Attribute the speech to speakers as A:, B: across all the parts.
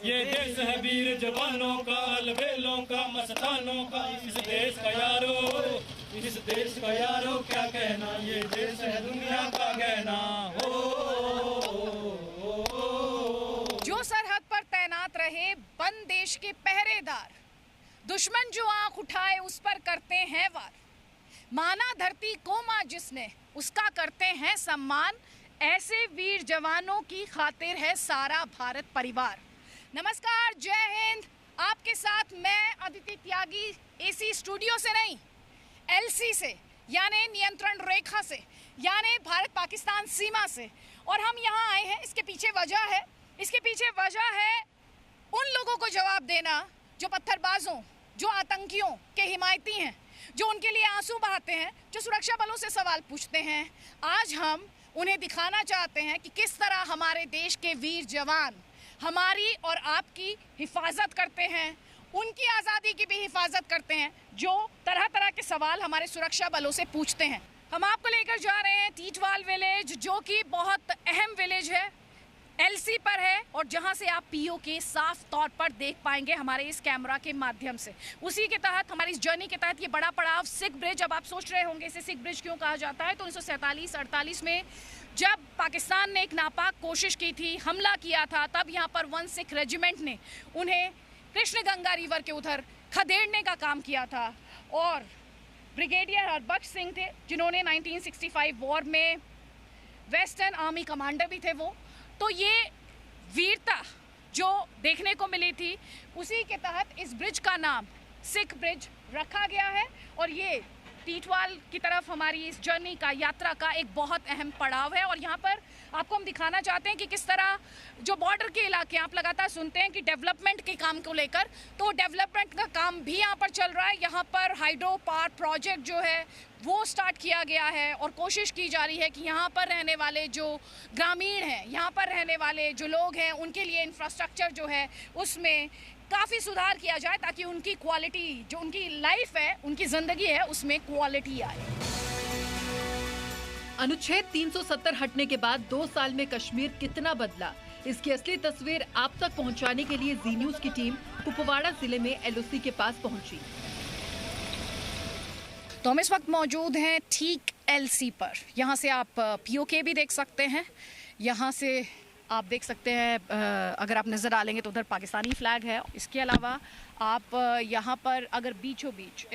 A: ये देश है वीर जवानों का, अलबेलों का, मस्तानों का। इस देश का यारो, इस देश का यारो क्या कहना, ये देश है दुनिया का गहना।
B: जो सरहद पर तैनात रहे बंद देश के पहरेदार, दुश्मन जो आंख उठाए उस पर करते हैं वार। माना धरती को मां जिसने, उसका करते हैं सम्मान। ऐसे वीर जवानों की खातिर है सारा भारत परिवार। नमस्कार, जय हिंद। आपके साथ मैं अदिति त्यागी, एसी स्टूडियो से नहीं, एलसी से, यानी नियंत्रण रेखा से, यानी भारत पाकिस्तान सीमा से। और हम यहाँ आए हैं, इसके पीछे वजह है उन लोगों को जवाब देना जो पत्थरबाजों, जो आतंकियों के हिमायती हैं, जो उनके लिए आंसू बहाते हैं, जो सुरक्षा बलों से सवाल पूछते हैं। आज हम उन्हें दिखाना चाहते हैं कि किस तरह हमारे देश के वीर जवान हमारी और आपकी हिफाजत करते हैं, उनकी आज़ादी की भी हिफाजत करते हैं, जो तरह तरह के सवाल हमारे सुरक्षा बलों से पूछते हैं। हम आपको लेकर जा रहे हैं टीटवाल विलेज, जो कि बहुत अहम विलेज है, एलसी पर है, और जहां से आप पीओ के साफ तौर पर देख पाएंगे हमारे इस कैमरा के माध्यम से। उसी के तहत, हमारी इस जर्नी के तहत, ये बड़ा पड़ाव सिख ब्रिज। अब आप सोच रहे होंगे इसे सिख ब्रिज क्यों कहा जाता है, तो 1947-48 में जब पाकिस्तान ने एक नापाक कोशिश की थी, हमला किया था, तब यहाँ पर 1 सिख रेजिमेंट ने उन्हें कृष्ण गंगा रिवर के उधर खदेड़ने का काम किया था। और ब्रिगेडियर हरबख्श सिंह थे, जिन्होंने 1965 वॉर में वेस्टर्न आर्मी कमांडर भी थे वो। तो ये वीरता जो देखने को मिली थी, उसी के तहत इस ब्रिज का नाम सिख ब्रिज रखा गया है। और ये टीटवाल की तरफ हमारी इस जर्नी का, यात्रा का एक बहुत अहम पड़ाव है। और यहाँ पर आपको हम दिखाना चाहते हैं कि किस तरह जो बॉर्डर के इलाके, आप लगातार सुनते हैं कि डेवलपमेंट के काम को लेकर, तो डेवलपमेंट का काम भी यहाँ पर चल रहा है। यहाँ पर हाइड्रो पावर प्रोजेक्ट जो है वो स्टार्ट किया गया है, और कोशिश की जा रही है कि यहाँ पर रहने वाले जो ग्रामीण हैं, यहाँ पर रहने वाले जो लोग हैं, उनके लिए इंफ्रास्ट्रक्चर जो है उसमें काफ़ी सुधार किया जाए, ताकि उनकी क्वालिटी, जो उनकी लाइफ है, उनकी ज़िंदगी है, उसमें क्वालिटी आए।
C: अनुच्छेद 370 हटने के बाद 2 साल में कश्मीर कितना बदला, इसकी असली तस्वीर आप तक पहुंचाने के लिए जी न्यूज की टीम कुपवाड़ा जिले में एलओसी के पास पहुंची।
B: तो हम इस वक्त मौजूद हैं ठीक एलसी पर। यहाँ से आप पीओके भी देख सकते हैं, यहाँ से आप देख सकते हैं, अगर आप नज़र डालेंगे तो उधर पाकिस्तानी फ्लैग है। इसके अलावा आप यहाँ पर अगर बीचों बीच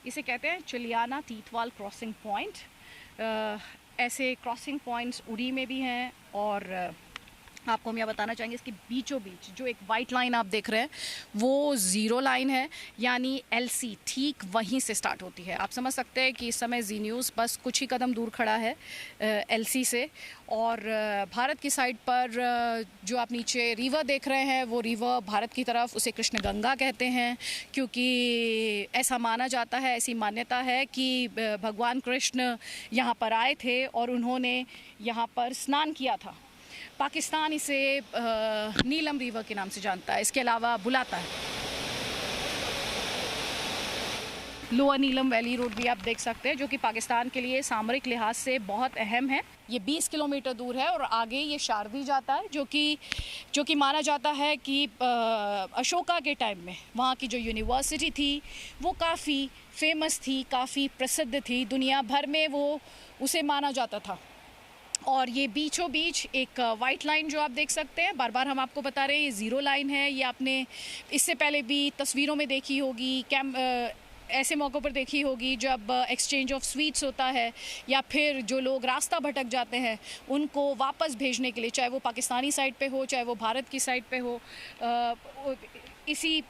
B: इसे कहते हैं चिलियाना टीटवाल क्रॉसिंग पॉइंट, ऐसे क्रॉसिंग पॉइंट्स उड़ी में भी हैं। और आपको हम यह बताना चाहेंगे, इसके बीचों बीच जो एक वाइट लाइन आप देख रहे हैं वो ज़ीरो लाइन है, यानी एलसी ठीक वहीं से स्टार्ट होती है। आप समझ सकते हैं कि इस समय जी न्यूज़ बस कुछ ही कदम दूर खड़ा है एलसी से। और भारत की साइड पर जो आप नीचे रिवर देख रहे हैं, वो रिवर भारत की तरफ उसे कृष्ण गंगा कहते हैं, क्योंकि ऐसा माना जाता है, ऐसी मान्यता है कि भगवान कृष्ण यहाँ पर आए थे और उन्होंने यहाँ पर स्नान किया था। पाकिस्तान इसे नीलम रिवर के नाम से जानता है, इसके अलावा बुलाता है। लोअर नीलम वैली रोड भी आप देख सकते हैं, जो कि पाकिस्तान के लिए सामरिक लिहाज से बहुत अहम है। ये 20 किलोमीटर दूर है, और आगे ये शारदी जाता है, जो कि माना जाता है कि अशोका के टाइम में वहाँ की जो यूनिवर्सिटी थी वो काफ़ी फेमस थी, काफ़ी प्रसिद्ध थी, दुनिया भर में वो उसे माना जाता था। और ये बीचों बीच एक वाइट लाइन जो आप देख सकते हैं, बार बार हम आपको बता रहे हैं, ये ज़ीरो लाइन है। ये आपने इससे पहले भी तस्वीरों में देखी होगी, ऐसे मौक़ों पर देखी होगी जब एक्सचेंज ऑफ स्वीट्स होता है, या फिर जो लोग रास्ता भटक जाते हैं उनको वापस भेजने के लिए, चाहे वो पाकिस्तानी साइड पे हो, चाहे वो भारत की साइड पे हो, इसी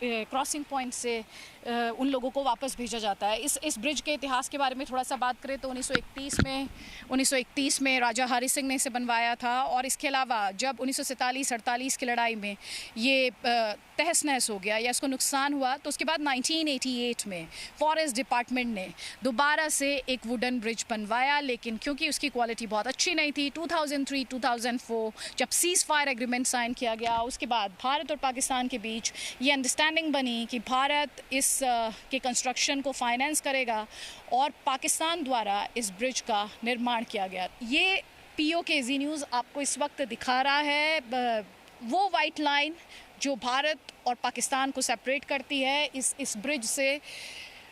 B: क्रॉसिंग पॉइंट से उन लोगों को वापस भेजा जाता है। इस ब्रिज के इतिहास के बारे में थोड़ा सा बात करें तो 1931 में राजा हरि सिंह ने इसे बनवाया था। और इसके अलावा जब 1947-48 की लड़ाई में ये तहस नहस हो गया या इसको नुकसान हुआ, तो उसके बाद 1988 में फॉरेस्ट डिपार्टमेंट ने दोबारा से एक वुडन ब्रिज बनवाया, लेकिन क्योंकि उसकी क्वालिटी बहुत अच्छी नहीं थी, 2003-2004 जब सीज़ फायर एग्रीमेंट साइन किया गया, उसके बाद भारत और पाकिस्तान के बीच ये अंडरस्टैंडिंग बनी कि भारत इस के कंस्ट्रक्शन को फाइनेंस करेगा, और पाकिस्तान द्वारा इस ब्रिज का निर्माण किया गया। ये पीओके जी न्यूज़ आपको इस वक्त दिखा रहा है वो वाइट लाइन जो भारत और पाकिस्तान को सेपरेट करती है, इस ब्रिज से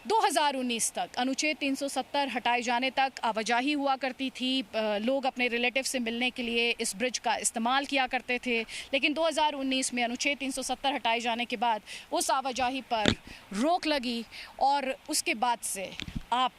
B: 2019 तक अनुच्छेद 370 हटाए जाने तक आवाजाही हुआ करती थी। लोग अपने रिलेटिव से मिलने के लिए इस ब्रिज का इस्तेमाल किया करते थे, लेकिन 2019 में अनुच्छेद 370 हटाए जाने के बाद उस आवाजाही पर रोक लगी और उसके बाद से आप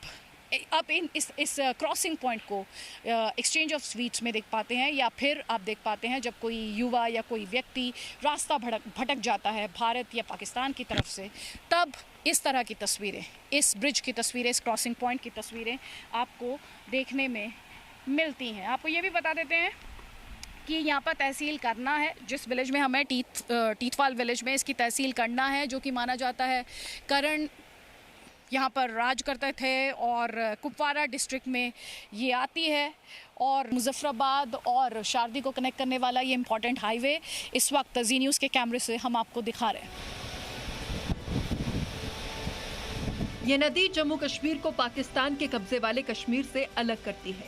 B: इस क्रॉसिंग पॉइंट को एक्सचेंज ऑफ स्वीट्स में देख पाते हैं, या फिर आप देख पाते हैं जब कोई युवा या कोई व्यक्ति रास्ता भटक जाता है भारत या पाकिस्तान की तरफ से, तब इस तरह की तस्वीरें, इस ब्रिज की तस्वीरें, इस क्रॉसिंग पॉइंट की तस्वीरें आपको देखने में मिलती हैं। आपको ये भी बता देते हैं कि यहाँ पर तहसील करना है, जिस विलेज में हमें टीथवाल विलेज में इसकी तहसील करना है, जो कि माना जाता है करण यहाँ पर राज करते थे, और कुपवाड़ा डिस्ट्रिक्ट में ये आती है, और मुजफ्फराबाद और शारदी को कनेक्ट करने वाला ये इम्पॉर्टेंट हाईवे इस वक्त जी न्यूज़ के कैमरे से हम आपको दिखा रहे हैं।
C: ये नदी जम्मू कश्मीर को पाकिस्तान के कब्जे वाले कश्मीर से अलग करती है,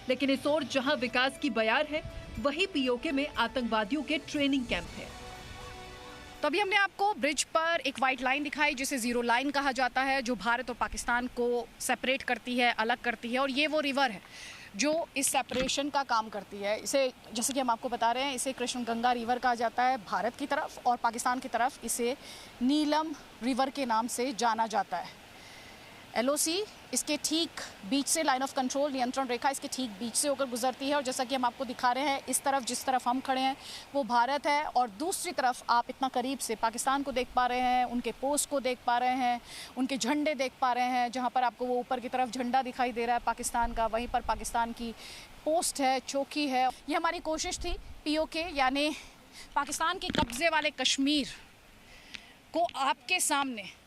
C: लेकिन इस ओर जहां विकास की बयार है, वहीं पीओके में आतंकवादियों के ट्रेनिंग कैंप है।
B: तो अभी हमने आपको ब्रिज पर एक वाइट लाइन दिखाई, जिसे जीरो लाइन कहा जाता है, जो भारत और पाकिस्तान को सेपरेट करती है, अलग करती है, और ये वो रिवर है जो इस सेपरेशन का काम करती है। इसे, जैसे कि हम आपको बता रहे हैं, इसे कृष्ण गंगा रिवर कहा जाता है भारत की तरफ, और पाकिस्तान की तरफ इसे नीलम रिवर के नाम से जाना जाता है। LOC इसके ठीक बीच से, लाइन ऑफ कंट्रोल, नियंत्रण रेखा इसके ठीक बीच से होकर गुजरती है, और जैसा कि हम आपको दिखा रहे हैं, इस तरफ जिस तरफ हम खड़े हैं वो भारत है, और दूसरी तरफ आप इतना करीब से पाकिस्तान को देख पा रहे हैं, उनके पोस्ट को देख पा रहे हैं, उनके झंडे देख पा रहे हैं। जहां पर आपको वो ऊपर की तरफ झंडा दिखाई दे रहा है पाकिस्तान का, वहीं पर पाकिस्तान की पोस्ट है, चौकी है। ये हमारी कोशिश थी POK यानी पाकिस्तान के कब्जे वाले कश्मीर को आपके सामने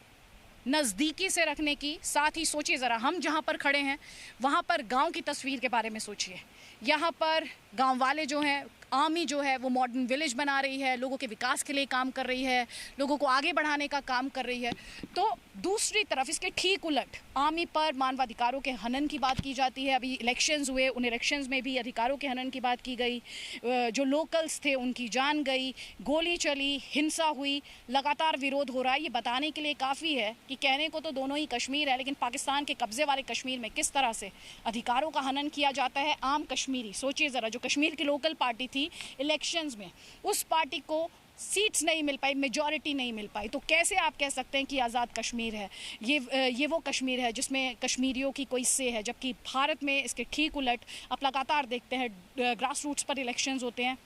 B: नज़दीकी से रखने की। साथ ही सोचिए ज़रा, हम जहाँ पर खड़े हैं वहाँ पर गांव की तस्वीर के बारे में सोचिए। यहाँ पर गांव वाले जो हैं, आर्मी जो है वो मॉडर्न विलेज बना रही है, लोगों के विकास के लिए काम कर रही है, लोगों को आगे बढ़ाने का काम कर रही है। तो दूसरी तरफ इसके ठीक उलट आर्मी पर मानवाधिकारों के हनन की बात की जाती है। अभी इलेक्शंस हुए, उन इलेक्शंस में भी अधिकारों के हनन की बात की गई, जो लोकल्स थे उनकी जान गई, गोली चली, हिंसा हुई, लगातार विरोध हो रहा है। ये बताने के लिए काफ़ी है कि कहने को तो दोनों ही कश्मीर है, लेकिन पाकिस्तान के कब्जे वाले कश्मीर में किस तरह से अधिकारों का हनन किया जाता है। आम कश्मीरी, सोचिए ज़रा, जो कश्मीर की लोकल पार्टी थी इलेक्शंस में, उस पार्टी को सीट्स नहीं मिल पाई, मेजॉरिटी नहीं मिल पाई, तो कैसे आप कह सकते हैं कि आज़ाद कश्मीर है? ये वो कश्मीर है जिसमें कश्मीरियों की कोई से है, जबकि भारत में इसके ठीक उलट आप लगातार देखते हैं, ग्रास रूट्स पर इलेक्शंस होते हैं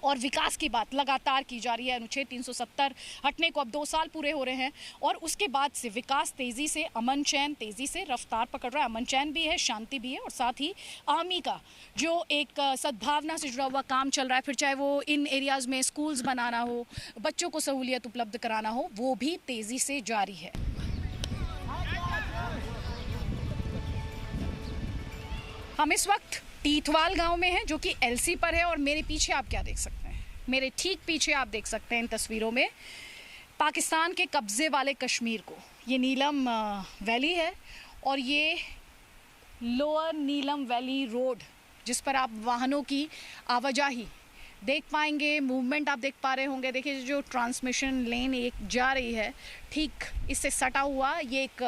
B: और विकास की बात लगातार की जा रही है। अनुच्छेद 370 हटने को अब 2 साल पूरे हो रहे हैं, और उसके बाद से विकास तेज़ी से, अमन चैन तेज़ी से रफ्तार पकड़ रहा है। अमन चैन भी है, शांति भी है, और साथ ही आर्मी का जो एक सद्भावना से जुड़ा हुआ काम चल रहा है, फिर चाहे वो इन एरियाज़ में स्कूल्स बनाना हो, बच्चों को सहूलियत उपलब्ध कराना हो, वो भी तेज़ी से जारी है। हम इस वक्त टीथवाल गांव में हैं, जो कि LC पर है, और मेरे पीछे आप क्या देख सकते हैं? मेरे ठीक पीछे आप देख सकते हैं इन तस्वीरों में पाकिस्तान के कब्जे वाले कश्मीर को। ये नीलम वैली है, और ये लोअर नीलम वैली रोड, जिस पर आप वाहनों की आवाजाही देख पाएंगे, मूवमेंट आप देख पा रहे होंगे। देखिए, जो ट्रांसमिशन लेन एक जा रही है, ठीक इससे सटा हुआ ये एक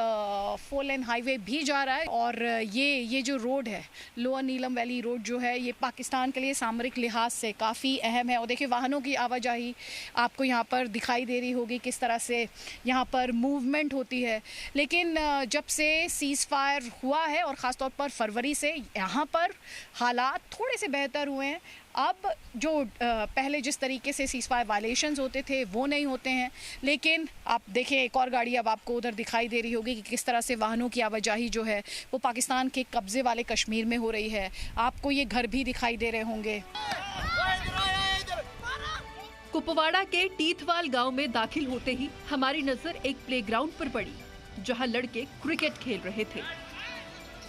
B: 4 लेन हाईवे भी जा रहा है, और ये जो रोड है, लोअर नीलम वैली रोड जो है, ये पाकिस्तान के लिए सामरिक लिहाज से काफ़ी अहम है। और देखिए, वाहनों की आवाजाही आपको यहाँ पर दिखाई दे रही होगी, किस तरह से यहाँ पर मूवमेंट होती है। लेकिन जब से सीज़ फायर हुआ है, और ख़ास तौर पर फरवरी से, यहाँ पर हालात थोड़े से बेहतर हुए हैं। अब जो पहले जिस तरीके से सीज़ फायर वायलेशंस होते थे वो नहीं होते हैं। लेकिन आप देखिए, एक और गाड़ी अब आपको उधर दिखाई दे रही होगी कि किस तरह से वाहनों की आवाजाही जो है वो पाकिस्तान के कब्जे वाले कश्मीर में हो रही है। आपको ये घर भी दिखाई दे रहे होंगे।
C: कुपवाड़ा के टीथवाल गांव में दाखिल होते ही हमारी नजर एक प्लेग्राउंड पर पड़ी, जहां लड़के क्रिकेट खेल रहे थे।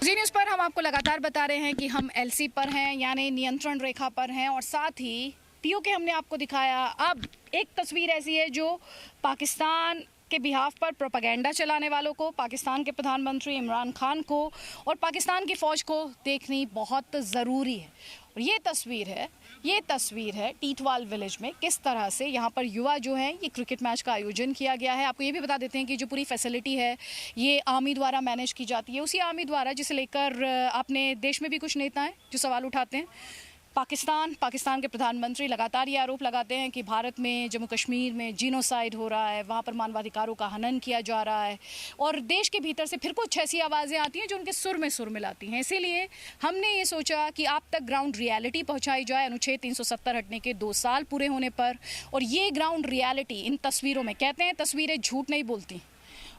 B: जी न्यूज़ पर हम आपको लगातार बता रहे हैं कि हम LC पर हैं, यानी नियंत्रण रेखा पर हैं, और साथ ही POK हमने आपको दिखाया। अब एक तस्वीर ऐसी है जो पाकिस्तान के बिहाफ पर प्रोपेगेंडा चलाने वालों को, पाकिस्तान के प्रधानमंत्री इमरान खान को और पाकिस्तान की फ़ौज को देखनी बहुत ज़रूरी है। और ये तस्वीर है टीटवाल विलेज में, किस तरह से यहाँ पर युवा जो हैं ये क्रिकेट मैच का आयोजन किया गया है। आपको ये भी बता देते हैं कि जो पूरी फैसिलिटी है ये आर्मी द्वारा मैनेज की जाती है, उसी आर्मी द्वारा जिसे लेकर अपने देश में भी कुछ नेता हैं जो सवाल उठाते हैं। पाकिस्तान के प्रधानमंत्री लगातार ये आरोप लगाते हैं कि भारत में, जम्मू कश्मीर में जीनोसाइड हो रहा है, वहाँ पर मानवाधिकारों का हनन किया जा रहा है। और देश के भीतर से फिर कुछ ऐसी आवाज़ें आती हैं जो उनके सुर में सुर मिलाती हैं। इसीलिए हमने ये सोचा कि आप तक ग्राउंड रियलिटी पहुँचाई जाए अनुच्छेद 370 हटने के 2 साल पूरे होने पर। और ये ग्राउंड रियलिटी इन तस्वीरों में, कहते हैं तस्वीरें झूठ नहीं बोलती,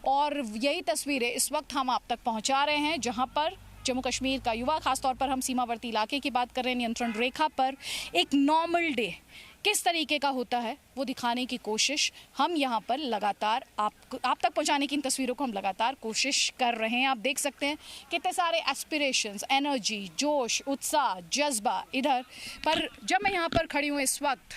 B: और यही तस्वीरें इस वक्त हम आप तक पहुँचा रहे हैं, जहाँ पर जम्मू कश्मीर का युवा, खासतौर पर हम सीमावर्ती इलाके की बात कर रहे हैं, नियंत्रण रेखा पर एक नॉर्मल डे किस तरीके का होता है वो दिखाने की कोशिश हम यहाँ पर लगातार आप तक पहुँचाने की इन तस्वीरों को हम लगातार कोशिश कर रहे हैं। आप देख सकते हैं कितने सारे एस्पिरेशंस, एनर्जी, जोश, उत्साह, जज्बा इधर पर। जब मैं यहाँ पर खड़ी हूँ इस वक्त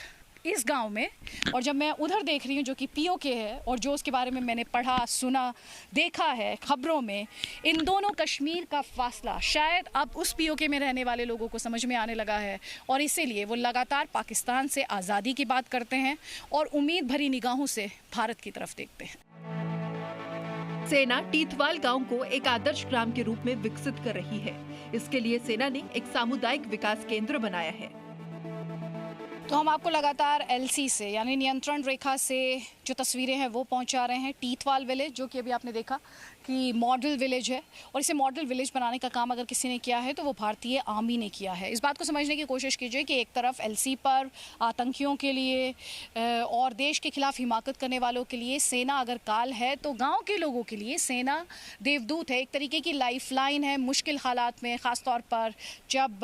B: इस गांव में, और जब मैं उधर देख रही हूँ जो कि पीओके है, और जो उसके बारे में मैंने पढ़ा, सुना, देखा है खबरों में, इन दोनों कश्मीर का फासला शायद अब उस पीओके में रहने वाले लोगों को समझ में आने लगा है, और इसीलिए वो लगातार पाकिस्तान से आज़ादी की बात करते हैं और उम्मीद भरी निगाहों से भारत की तरफ देखते हैं।
C: सेना टीटवाल गांव को एक आदर्श ग्राम के रूप में विकसित कर रही है। इसके लिए सेना ने एक सामुदायिक विकास केंद्र बनाया है।
B: तो हम आपको लगातार एलसी से, यानी नियंत्रण रेखा से जो तस्वीरें हैं वो पहुंचा रहे हैं। टीटवाल विलेज, जो कि अभी आपने देखा कि मॉडल विलेज है, और इसे मॉडल विलेज बनाने का काम अगर किसी ने किया है तो वो भारतीय आर्मी ने किया है। इस बात को समझने की कोशिश कीजिए कि एक तरफ एलसी पर आतंकियों के लिए और देश के खिलाफ हिमाकत करने वालों के लिए सेना अगर काल है, तो गांव के लोगों के लिए सेना देवदूत है, एक तरीके की लाइफलाइन है मुश्किल हालात में, ख़ासतौर पर जब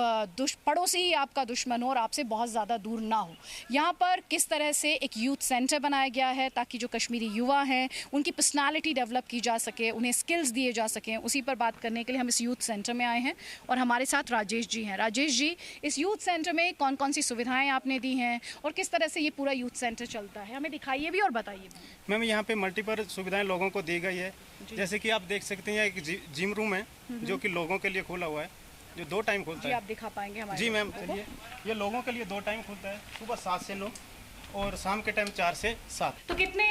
B: पड़ोसी ही आपका दुश्मन हो और आपसे बहुत ज़्यादा दूर ना हो। यहाँ पर किस तरह से एक यूथ सेंटर बनाया गया है ताकि जो कश्मीरी युवा हैं उनकी पर्सनालिटी डेवलप की जा सके, उन्हें स्किल्स दिए जा सकें। उसी पर बात करने के लिए हम इस यूथ सेंटर में आए हैं, और हमारे साथ राजेश जी हैं। राजेश जी, इस यूथ सेंटर में कौन कौन सी सुविधाएं आपने दी हैं और किस तरह से ये पूरा यूथ सेंटर चलता है, हमें दिखाइए भी और बताइए भी।
D: मैम, यहाँ पे मल्टीपल सुविधाएं लोगों को दी गई है। जैसे कि आप देख सकते हैं एक जिम रूम है जो कि लोगों के लिए खुला हुआ है, जो 2 टाइम खुलता है।
B: आप दिखा पाएंगे हमारे?
D: जी मैम, चलिए। ये लोगों के लिए 2 टाइम खुलता है, सुबह 7 से 9 और शाम के टाइम 4 से 7।
B: तो कितने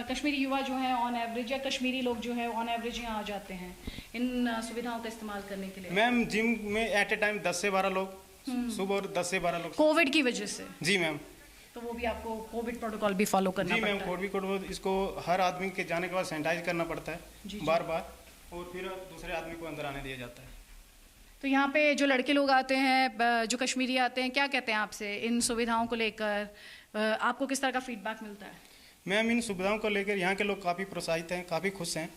B: कश्मीरी युवा जो हैं ऑन एवरेज, या कश्मीरी लोग जो है ऑन एवरेज यहाँ आ जाते हैं इन सुविधाओं का इस्तेमाल करने के लिए?
D: मैम, जिम में एट ए टाइम 10 से 12 लोग सुबह, और 10 से 12 लोग
B: कोविड की वजह से।
D: जी मैम।
B: तो वो भी आपको कोविड प्रोटोकॉल भी फॉलो करना
D: जी
B: पड़ता
D: मैम,
B: है?
D: कोविड इसको हर आदमी के जाने के बाद सैनिटाइज करना पड़ता है बार बार, और फिर दूसरे आदमी को अंदर आने दिया जाता है।
B: तो यहाँ पे जो लड़के लोग आते हैं, जो कश्मीरी आते हैं, क्या कहते हैं आपसे इन सुविधाओं को लेकर? आपको किस तरह का फीडबैक मिलता है?
D: मैम, इन सुविधाओं को लेकर यहाँ के लोग काफ़ी प्रोत्साहित हैं, काफ़ी खुश हैं,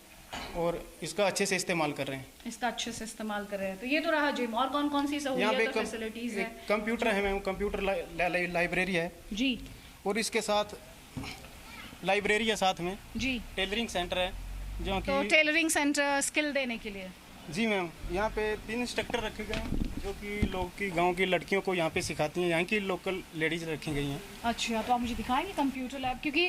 D: और इसका अच्छे से इस्तेमाल कर रहे हैं।
B: इसका अच्छे से इस्तेमाल कर रहे हैं। तो ये तो रहा जिम, और कौन कौन सी सहूलियत और फैसिलिटीज है?
D: कंप्यूटर है मैम, कंप्यूटर लाइब्रेरी है
B: जी,
D: और इसके साथ लाइब्रेरी है, साथ में
B: जी
D: टेलरिंग सेंटर है जो कि।
B: तो टेलरिंग सेंटर स्किल देने के लिए?
D: जी मैम, यहाँ पे 3 इंस्ट्रक्टर रखे गए हैं जो कि लोग की गांव की लड़कियों को यहाँ पे सिखाती हैं, यहाँ की लोकल लेडीज रखी गई हैं।
B: अच्छा, तो आप मुझे दिखाएंगे कंप्यूटर लैब? क्योंकि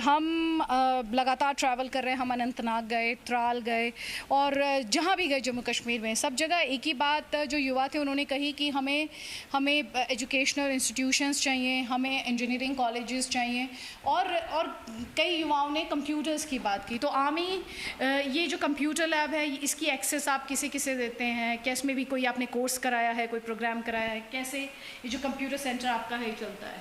B: हम लगातार ट्रैवल कर रहे हैं, हम अनंतनाग गए, त्राल गए, और जहाँ भी गए जम्मू कश्मीर में, सब जगह एक ही बात जो युवा थे उन्होंने कही कि हमें एजुकेशनल इंस्टीट्यूशंस चाहिए, हमें इंजीनियरिंग कॉलेजेस चाहिए, और कई युवाओं ने कंप्यूटर्स की बात की। तो आर्मी ये जो कंप्यूटर लैब है, इसकी एक्सेस आप किसे देते हैं? क्या इसमें भी कोई आपने कोर्स कराया है, कोई प्रोग्राम कराया है? कैसे ये जो कंप्यूटर सेंटर आपका है चलता है?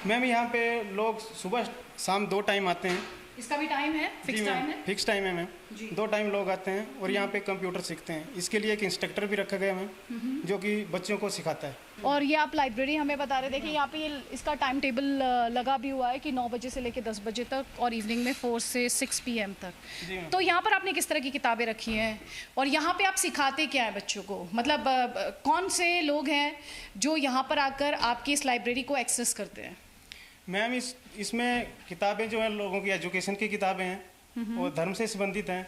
D: मैम, यहाँ पे लोग सुबह शाम 2 टाइम आते हैं।
B: इसका भी टाइम है? फिक्स टाइम है?
D: फिक्स टाइम है मैम, 2 टाइम लोग आते हैं और यहाँ पे कंप्यूटर सीखते हैं। इसके लिए एक इंस्ट्रक्टर भी रखा गया है मैम, जो कि बच्चों को सिखाता है।
B: और ये आप लाइब्रेरी हमें बता रहे थे कि यहाँ पे इसका टाइम टेबल लगा भी हुआ है कि 9 बजे से लेकर 10 बजे तक, और इवनिंग में 4 से 6 PM तक। तो यहाँ पर आपने किस तरह की किताबें रखी हैं, और यहाँ पे आप सिखाते क्या है बच्चों को? मतलब कौन से लोग हैं जो यहाँ पर आकर आपकी इस लाइब्रेरी को एक्सेस करते हैं?
D: मैम, इसमें किताबें जो हैं लोगों की एजुकेशन की किताबें हैं, और धर्म से संबंधित हैं,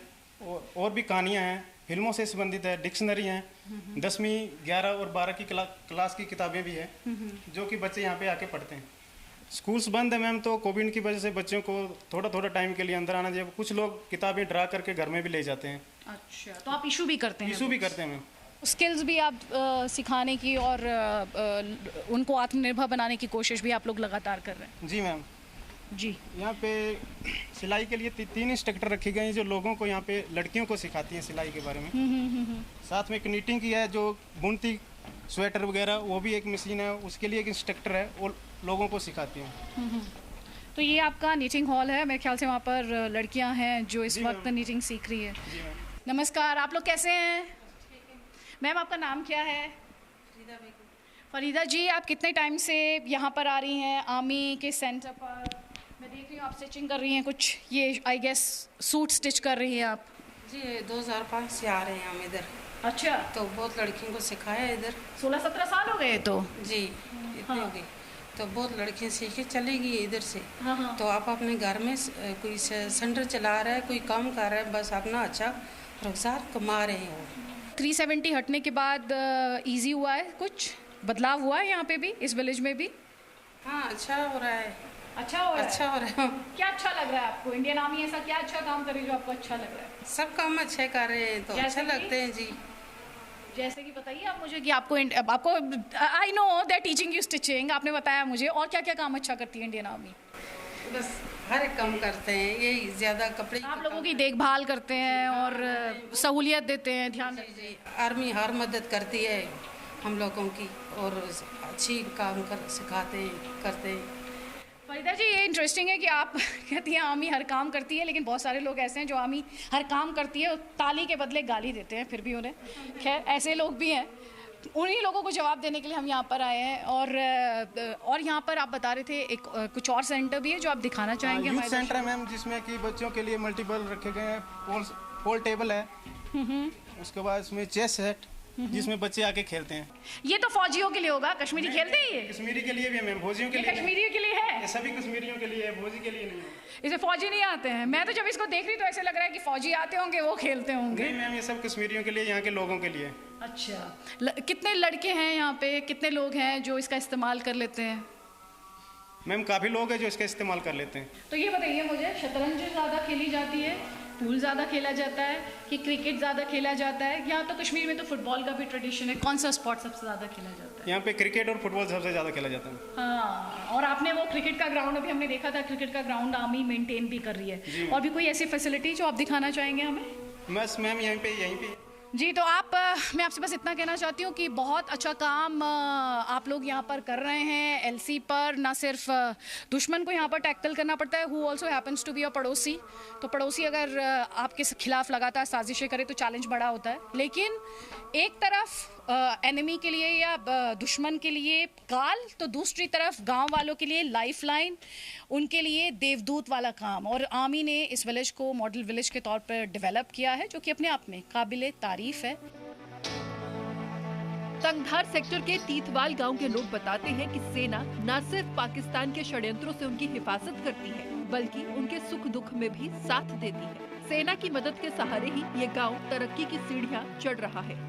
D: और भी कहानियाँ हैं, फिल्मों से संबंधित है, डिक्शनरी हैं, 10वीं, 11 और 12 की क्लास की किताबें भी हैं, जो कि बच्चे यहाँ पे आके पढ़ते हैं। स्कूल्स बंद है मैम, तो कोविड की वजह से बच्चों को थोड़ा थोड़ा टाइम के लिए अंदर आना चाहिए। कुछ लोग किताबें ड्रा करके घर में भी ले जाते हैं।
B: अच्छा, तो आप इशू भी करते हैं?
D: इशू भी करते हैं मैम।
B: स्किल्स भी आप सिखाने की और उनको आत्मनिर्भर बनाने की कोशिश भी आप लोग लगातार कर रहे हैं?
D: जी मैम।
B: जी।
D: यहाँ पे सिलाई के लिए 3 इंस्ट्रक्टर रखी गई हैं जो लोगों को यहाँ पे लड़कियों को सिखाती हैं सिलाई के बारे में। साथ में एक नीटिंग की है जो बुनती स्वेटर वगैरह, वो भी एक मशीन है, उसके लिए एक इंस्ट्रक्टर है, वो लोगों को सिखाती हैं।
B: तो ये आपका नीटिंग हॉल है, मेरे ख्याल से वहाँ पर लड़कियाँ हैं जो इस
D: जी
B: वक्त
D: मैम।
B: नीटिंग सीख रही है।
D: जी मैम।
B: नमस्कार, आप लोग कैसे हैं? मैम आपका नाम क्या है? फरीदा जी, आप कितने टाइम से यहाँ पर आ रही हैं आर्मी के सेंटर पर? मैं देख रही हूँ आप स्टिचिंग कर रही हैं कुछ, ये आई गेस सूट स्टिच कर रही हैं आप।
E: जी 2005 से आ रहे हैं हम इधर,
B: अच्छा,
E: तो बहुत लड़कियों को सिखाया है इधर।
B: 16-17 साल हो गए तो?
E: जी इतने हो गए, तो बहुत लड़कियां सीख के चलेगी इधर से।
B: हाँ।
E: तो आप अपने घर में कोई सेंटर चला रहा है, कोई काम कर रहा है, बस अपना अच्छा रोजगार कमा रहे हो।
B: 370 हटने के बाद इजी हुआ है, कुछ बदलाव हुआ है यहाँ पे भी, इस विलेज में भी?
E: हाँ अच्छा हो रहा है।
B: अच्छा हो रहा है?
E: अच्छा हो रहा है।
B: क्या अच्छा लग रहा है आपको? इंडियन आर्मी ऐसा क्या अच्छा काम करे जो आपको अच्छा लग रहा है?
E: सब काम अच्छे कर रहे हैं तो
B: जैसे
E: अच्छे
B: कि?
E: लगते हैं जी।
B: जैसे कि बताइए आप मुझे कि आपको I know they teaching you stitching, आपने बताया मुझे, और क्या क्या काम अच्छा करती है इंडियन आर्मी?
E: बस हर एक काम करते हैं, यही ज़्यादा कपड़े
B: आप लोगों की देखभाल करते हैं और सहूलियत देते हैं, ध्यान
E: जी
B: रखते हैं।
E: जी, आर्मी हर मदद करती है हम लोगों की और अच्छी काम कर सिखाते हैं, करते हैं।
B: फरीदा जी, ये इंटरेस्टिंग है कि आप कहती हैं आर्मी हर काम करती है, लेकिन बहुत सारे लोग ऐसे हैं जो आर्मी हर काम करती है और ताली के बदले गाली देते हैं फिर भी उन्हें। खैर ऐसे लोग भी हैं, उन्हीं लोगों को जवाब देने के लिए हम यहाँ पर आए हैं। और यहाँ पर आप बता रहे थे एक कुछ और सेंटर भी है जो आप दिखाना चाहेंगे
D: यूथ
B: हमारे
D: सेंटर है मैम, जिसमें कि बच्चों के लिए मल्टीपल रखे गए हैं। पोल टेबल है, उसके बाद इसमें चेस सेट जिसमें बच्चे आके खेलते हैं।
B: ये तो फौजियों के लिए होगा, कश्मीरी खेलते हैं ये?
D: कश्मीरी के लिए भी है मैम, फौजियों के
B: ये
D: लिए नहीं।
B: कश्मीरियों के लिए है?
D: ये सभी कश्मीरियों के लिए है, फौजी के लिए नहीं है।
B: इसे फौजी नहीं आते हैं? मैं तो जब इसको देख रही तो ऐसे लग रहा है कि फौजी आते होंगे, वो खेलते होंगे।
D: नहीं मैम, ये सब कश्मीरियों के लिए, यहाँ के लोगों के लिए।
B: अच्छा, कितने लड़के हैं यहाँ पे, कितने लोग हैं जो इसका इस्तेमाल कर लेते हैं?
D: मैम काफ़ी लोग हैं जो इसका इस्तेमाल कर लेते हैं।
B: तो ये बताइए मुझे, शतरंज ज़्यादा खेली जाती है, पूल ज़्यादा खेला जाता है कि क्रिकेट ज़्यादा खेला जाता है? यहाँ तो कश्मीर में तो फुटबॉल का भी ट्रेडिशन है, कौन सा स्पोर्ट सबसे ज़्यादा खेला जाता है?
D: यहाँ पे क्रिकेट और फुटबॉल सबसे ज़्यादा खेला जाता है।
B: हाँ, और आपने वो क्रिकेट का ग्राउंड, अभी हमने देखा था क्रिकेट का ग्राउंड आर्मी मेंटेन भी कर रही है, और भी कोई ऐसी फैसिलिटी जो आप दिखाना चाहेंगे हमें?
D: बस मैम यहीं पे
B: जी, तो मैं आपसे बस इतना कहना चाहती हूँ कि बहुत अच्छा काम आप लोग यहाँ पर कर रहे हैं एलसी पर। ना सिर्फ दुश्मन को यहाँ पर टैकल करना पड़ता है, who also happens to be a पड़ोसी। तो पड़ोसी अगर आपके खिलाफ लगातार साजिशें करे तो चैलेंज बड़ा होता है, लेकिन एक तरफ एनिमी के लिए या दुश्मन के लिए काल, तो दूसरी तरफ गांव वालों के लिए लाइफलाइन, उनके लिए देवदूत वाला काम। और आर्मी ने इस विलेज को मॉडल विलेज के तौर पर डेवलप किया है, जो कि अपने आप में काबिले तारीफ है।
C: तंगधार सेक्टर के तीतवाल गांव के लोग बताते हैं कि सेना न सिर्फ पाकिस्तान के षड्यंत्रों से उनकी हिफाजत करती है, बल्कि उनके सुख दुख में भी साथ देती है। सेना की मदद के सहारे ही ये गांव तरक्की की सीढ़ियां चढ़ रहा है।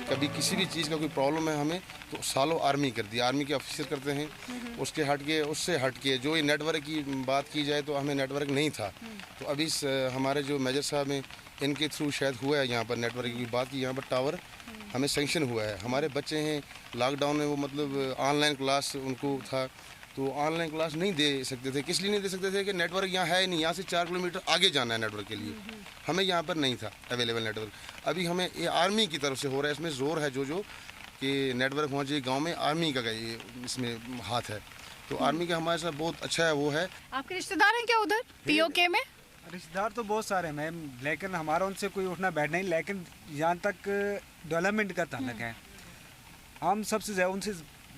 F: कभी किसी भी चीज़ का कोई प्रॉब्लम है हमें, तो सालों आर्मी करती है, आर्मी के ऑफिसर करते हैं। उससे हट के जो ये नेटवर्क की बात की जाए तो हमें नेटवर्क नहीं था, तो अभी हमारे जो मेजर साहब हैं इनके थ्रू शायद हुआ है यहाँ पर नेटवर्क की बात की, यहाँ पर टावर हमें सेंक्शन हुआ है। हमारे बच्चे हैं लॉकडाउन में, वो मतलब ऑनलाइन क्लास उनको था, तो ऑनलाइन क्लास नहीं दे सकते थे। किस लिए नहीं दे सकते थे कि नेटवर्क यहाँ है नहीं, यहाँ से 4 किलोमीटर आगे जाना है नेटवर्क के लिए, हमें यहाँ पर नहीं था अवेलेबल नेटवर्क। अभी हमें ये आर्मी की तरफ से हो रहा है, इसमें जोर है जो कि नेटवर्क पहुँचे गांव में, आर्मी का ये इसमें हाथ है, तो आर्मी का हमारे साथ बहुत अच्छा है वो है।
B: आपके रिश्तेदार हैं क्या उधर पीओके में?
G: रिश्तेदार तो बहुत सारे हैं मैम, लेकिन हमारा उनसे कोई उठना बैठना नहीं, लेकिन यहाँ तक डेवलपमेंट का ताल्लुक है, हम सबसे ज़्यादा उनसे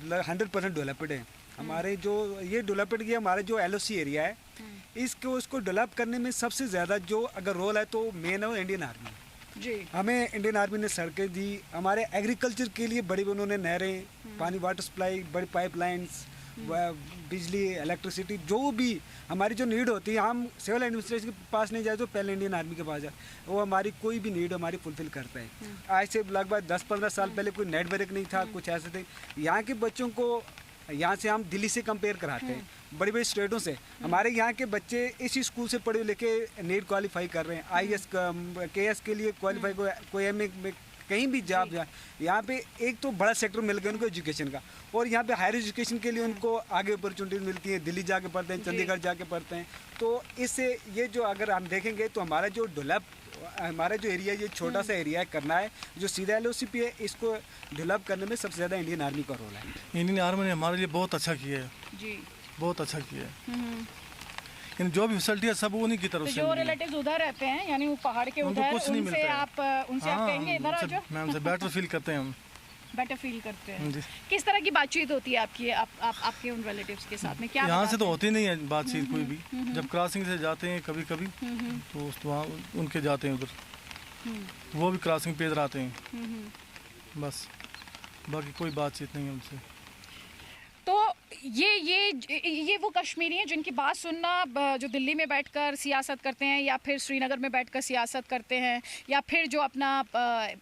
G: 100% डेवलपड है। हमारे जो ये डेवलपमेंट किया, हमारे जो एलओसी एरिया है, इसको डेवलप करने में सबसे ज़्यादा जो अगर रोल है तो मेन है वो इंडियन आर्मी जी। हमें इंडियन आर्मी ने सड़कें दी, हमारे एग्रीकल्चर के लिए बड़ी उन्होंने नहरें, पानी वाटर सप्लाई, बड़ी पाइपलाइंस, बिजली, इलेक्ट्रिसिटी, जो भी हमारी जो नीड होती है, हम सिविल एडमिनिस्ट्रेशन के पास नहीं जाए तो पहले इंडियन आर्मी के पास जाए, वो हमारी कोई भी नीड हमारी फुलफिल करता है। आज से लगभग 10-15 साल पहले कोई नेटवर्क नहीं था, कुछ ऐसे थे। यहाँ के बच्चों को यहाँ से हम दिल्ली से कंपेयर कराते हैं, बड़ी बड़ी स्टेटों से। हमारे यहाँ के बच्चे इसी स्कूल से पढ़े लिखे नेट क्वालिफाई कर रहे हैं, IAS KS के लिए क्वालिफाई, कोई MA में कहीं भी जॉब जाए। यहाँ पे एक तो बड़ा सेक्टर मिल गया उनको एजुकेशन का, और यहाँ पे हायर एजुकेशन के लिए उनको आगे अपॉर्चुनिटीज मिलती है, दिल्ली जाके पढ़ते हैं, चंडीगढ़ जाके पढ़ते हैं। तो इससे ये जो अगर हम देखेंगे तो हमारा जो एरिया, ये छोटा सा एरिया है करना है, जो सीधा LOCP है, इसको डेवलप करने में सबसे ज़्यादा इंडियन आर्मी का रोल है।
H: इंडियन आर्मी ने हमारे लिए बहुत अच्छा किया है
B: जी,
H: बहुत अच्छा किया है। जो भी फैसिलिटी है सब उन्हीं की तरफ
B: तो
H: से
B: जो रिलेटिव्स उधर रहते हैं, यानी वो पहाड़ के
H: उनको
B: उधर,
H: कुछ नहीं
B: उनसे
H: मिलता है।
B: आप कहेंगे इधर आ जाओ,
H: मैं उनसे बेटर फील करते हैं हम।
B: बेटर फील करते हैं।
H: जी।
B: किस तरह की बातचीत होती है आपकी आपके उन रिलेटिव्स के साथ में? क्या
H: यहाँ से तो
B: बताते
H: होती नहीं है बातचीत कोई भी, जब क्रॉसिंग से जाते हैं कभी कभी तो वहाँ उनके जाते हैं उधर, वो भी क्रॉसिंग पे इधर आते हैं, बस बाकी कोई बातचीत नहीं है उनसे।
B: तो ये वो कश्मीरी हैं जिनकी बात सुनना, जो दिल्ली में बैठकर सियासत करते हैं या फिर श्रीनगर में बैठकर सियासत करते हैं, या फिर जो अपना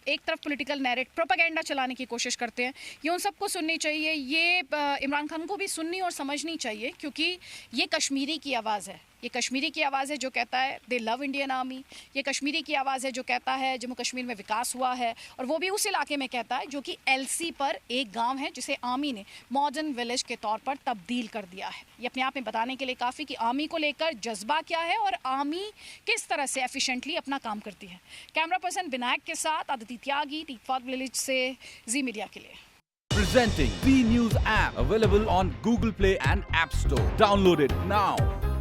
B: एक तरफ पॉलिटिकल नैरेट प्रोपेगेंडा चलाने की कोशिश करते हैं, ये उन सबको सुननी चाहिए। ये इमरान खान को भी सुननी और समझनी चाहिए, क्योंकि ये कश्मीरी की आवाज़ है। ये कश्मीरी की आवाज़ है जो कहता है दे लव इंडियन आर्मी। ये कश्मीरी की आवाज़ है जो कहता है जम्मू कश्मीर में विकास हुआ है, और वो भी उस इलाके में कहता है जो कि LC पर एक गांव है जिसे आर्मी ने मॉडर्न विलेज के तौर पर तब्दील कर दिया है। ये अपने आप में बताने के लिए काफ़ी कि आर्मी को लेकर जज्बा क्या है और आर्मी किस तरह से एफिशिएंटली अपना काम करती है। कैमरा पर्सन विनायक के साथ आदिति त्यागी, टीकफाग विलेज से जी मीडिया के लिए।
I: Presenting V News app, available on Google Play and App Store. Download it now.